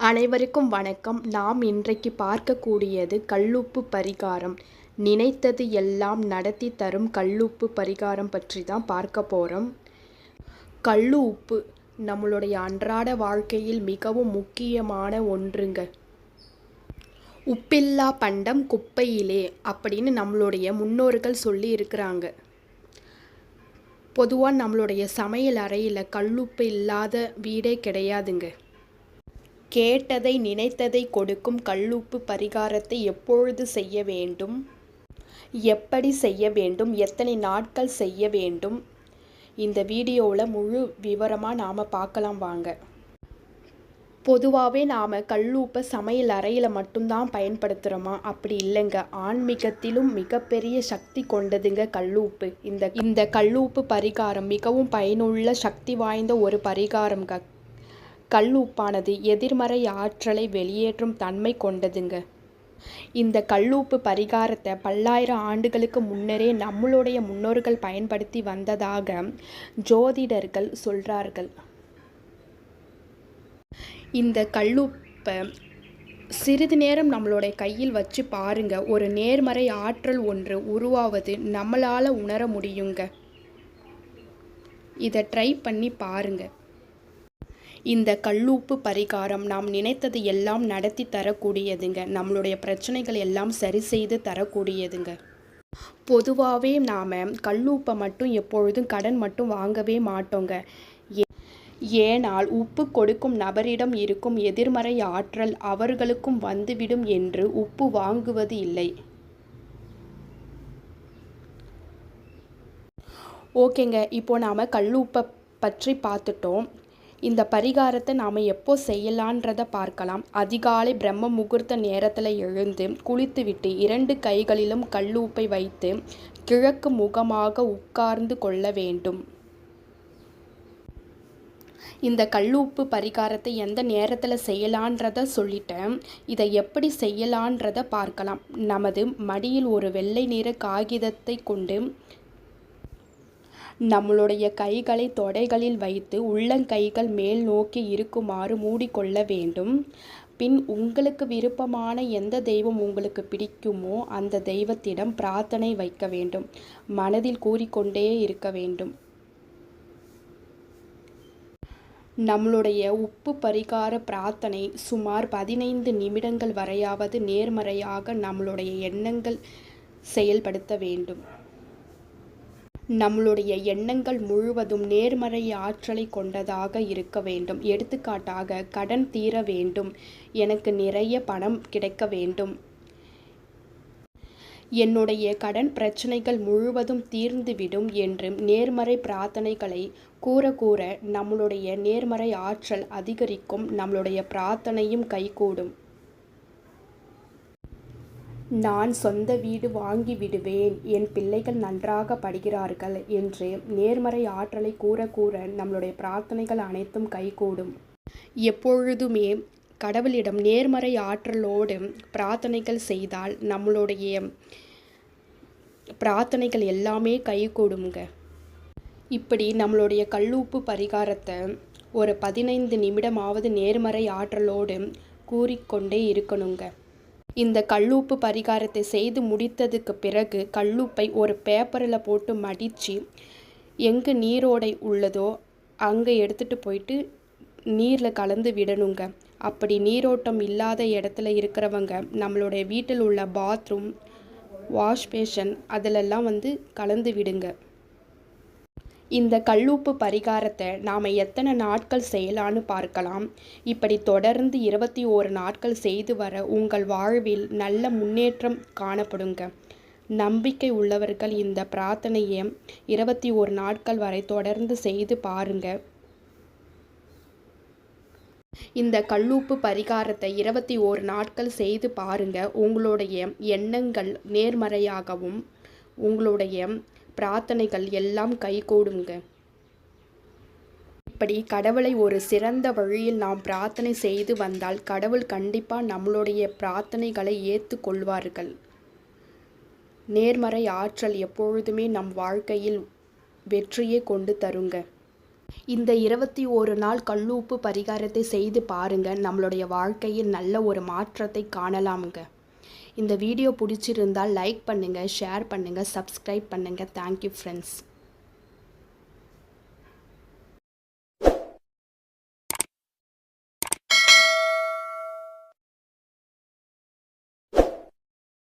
அனைவருக்கும் வணக்கம். நாம் இன்றைக்கு பார்க்கக்கூடியது கல்லுப்பு பரிகாரம். நினைத்தது எல்லாம் நடத்தி தரும் கல்லுப்பு பரிகாரம் பற்றி தான் பார்க்க போகிறோம். கல்லு உப்பு நம்மளுடைய அன்றாட வாழ்க்கையில் மிகவும் முக்கியமான ஒன்றுங்க. உப்பில்லா பண்டம் குப்பையிலே அப்படின்னு நம்மளுடைய முன்னோர்கள் சொல்லி இருக்கிறாங்க. பொதுவாக நம்மளுடைய சமையல் அறையில் கல்லுப்பு இல்லாத வீடே கிடையாதுங்க. கேட்டதை நினைத்ததை கொடுக்கும் கல்லுப்பு பரிகாரத்தை எப்பொழுது செய்ய வேண்டும், எப்படி செய்ய வேண்டும், எத்தனை நாட்கள் செய்ய வேண்டும், இந்த வீடியோவில் முழு விவரமாக நாம் பார்க்கலாம் வாங்க. பொதுவாகவே நாம் கல்லுப்பை சமையல் அறையில் மட்டும்தான் பயன்படுத்துகிறோமா? அப்படி இல்லைங்க. ஆன்மீகத்திலும் மிகப்பெரிய சக்தி கொண்டதுங்க கல்லுப்பு. இந்த கல்லுப்பு பரிகாரம் மிகவும் பயனுள்ள சக்தி வாய்ந்த ஒரு பரிகாரம்ங்க. கல் உப்பானது எதிர்மறை ஆற்றலை வெளியேற்றும் தன்மை கொண்டதுங்க. இந்த கல்லுப்பு பரிகாரத்தை பல்லாயிரம் ஆண்டுகளுக்கு முன்னரே நம்மளுடைய முன்னோர்கள் பயன்படுத்தி வந்ததாக ஜோதிடர்கள் சொல்கிறார்கள். இந்த கல்லுப்பை சிறிது நேரம் நம்மளுடைய கையில் வச்சு பாருங்க, ஒரு நேர்மறை ஆற்றல் ஒன்று உருவாவது நம்மளால் உணர முடியுங்க. இதை ட்ரை பண்ணி பாருங்க. இந்த கல்லுப்பு பரிகாரம் நாம் நினைத்தது எல்லாம் நடத்தி தரக்கூடியதுங்க. நம்மளுடைய பிரச்சனைகள் எல்லாம் சரி செய்து தரக்கூடியதுங்க. பொதுவாகவே நாம் கல்லுப்பை மட்டும் எப்பொழுதும் கடன் மட்டும் வாங்கவே மாட்டோங்க. ஏனால் உப்பு கொடுக்கும் நபரிடம் இருக்கும் எதிர்மறை ஆற்றல் அவர்களுக்கும் வந்துவிடும் என்று உப்பு வாங்குவது இல்லை. ஓகேங்க, இப்போ நாம் கல்லுப்பை பற்றி பார்த்துட்டோம். இந்த பரிகாரத்தை நாம் எப்போ செய்யலான்றதை பார்க்கலாம். அதிகாலை பிரம்ம முகூர்த்த நேரத்தில் எழுந்து குளித்துவிட்டு 2 கைகளிலும் கல்லுப்பை வைத்து கிழக்கு முகமாக உட்கார்ந்து கொள்ள வேண்டும். இந்த கல்லுப்பு பரிகாரத்தை எந்த நேரத்தில் செய்யலான்றதை சொல்லிட்டேன். இதை எப்படி செய்யலான்றதை பார்க்கலாம். நமது மடியில் ஒரு வெள்ளை நிற காகிதத்தை கொண்டு நம்மளுடைய கைகளை தொடைகளில் வைத்து உள்ளங்கைகள் மேல் நோக்கி இருக்குமாறு மூடிக்கொள்ள வேண்டும். பின் உங்களுக்கு விருப்பமான எந்த தெய்வம் உங்களுக்கு பிடிக்குமோ அந்த தெய்வத்திடம் பிரார்த்தனை வைக்க வேண்டும். மனதில் கூறிக்கொண்டே இருக்க வேண்டும். நம்மளுடைய உப்பு பரிகார பிரார்த்தனை சுமார் 15 நிமிடங்கள் வரையாவது நேர்மறையாக நம்மளுடைய எண்ணங்கள் செயல்படுத்த வேண்டும். நம்மளுடைய எண்ணங்கள் முழுவதும் நேர்மறை ஆற்றலை கொண்டதாக இருக்க வேண்டும். எடுத்துக்காட்டாக, கடன் தீர வேண்டும், எனக்கு நிறைய பணம் கிடைக்க வேண்டும், என்னுடைய கடன் பிரச்சனைகள் முழுவதும் தீர்ந்துவிடும் என்று நேர்மறை பிரார்த்தனைகளை கூற நம்மளுடைய நேர்மறை ஆற்றல் அதிகரிக்கும். நம்மளுடைய பிரார்த்தனையும் கைகூடும். நான் சொந்த வீடு வாங்கி விடுவேன், என் பிள்ளைகள் நன்றாக படுகிறார்கள் என்று நேர்மறை ஆற்றலை கூற நம்மளுடைய பிரார்த்தனைகள் அனைத்தும் கைகூடும். எப்பொழுதுமே கடவுளிடம் நேர்மறை ஆற்றலோடு பிரார்த்தனைகள் செய்தால் நம்மளுடைய பிரார்த்தனைகள் எல்லாமே கைகூடுங்க. இப்படி நம்மளுடைய கல்லுப்பு பரிகாரத்தை ஒரு 15 நிமிடமாவது நேர்மறை ஆற்றலோடு கூறிக்கொண்டே இருக்கணுங்க. இந்த கல்லுப்பு பரிகாரத்தை செய்து முடித்ததுக்கு பிறகு கல்லுப்பை ஒரு பேப்பரில் போட்டு மடித்து எங்கே நீரோடை உள்ளதோ அங்கே எடுத்துகிட்டு போயிட்டு நீரில் கலந்து விடணுங்க. அப்படி நீரோட்டம் இல்லாத இடத்துல இருக்கிறவங்க நம்மளுடைய வீட்டில் உள்ள பாத்ரூம், வாஷ் பேஷன் அதிலெல்லாம் கலந்து விடுங்க. இந்த கல்லுப்பு பரிகாரத்தை நாம் எத்தனை நாட்கள் செய்யலான்னு பார்க்கலாம். இப்படி தொடர்ந்து 21 நாட்கள் செய்து வர உங்கள் வாழ்வில் நல்ல முன்னேற்றம் காணப்படுங்க. நம்பிக்கை உள்ளவர்கள் இந்த பிரார்த்தனையை 21 நாட்கள் வரை தொடர்ந்து செய்து பாருங்க. இந்த கல்லுப்பு பரிகாரத்தை 21 நாட்கள் செய்து பாருங்க. உங்களுடைய எண்ணங்கள் நேர்மறையாகவும் உங்களுடைய பிரார்த்தனைகள் எல்லாம் கைகூடுங்க. இப்படி கடவுளை ஒரு சிறந்த வழியில் நாம் பிரார்த்தனை செய்து வந்தால் கடவுள் கண்டிப்பாக நம்மளுடைய பிரார்த்தனைகளை ஏற்றுக்கொள்வார்கள். நேர்மறை ஆற்றல் எப்பொழுதுமே நம் வாழ்க்கையில் வெற்றியை கொண்டு தருங்க. இந்த 21 நாள் கல்லுப்பு பரிகாரத்தை செய்து பாருங்கள். நம்மளுடைய வாழ்க்கையில் நல்ல ஒரு மாற்றத்தை காணலாமுங்க. இந்த வீடியோ பிடிச்சிருந்தால் லைக் பண்ணுங்கள், ஷேர் பண்ணுங்கள், சப்ஸ்கிரைப் பண்ணுங்கள். Thank you friends.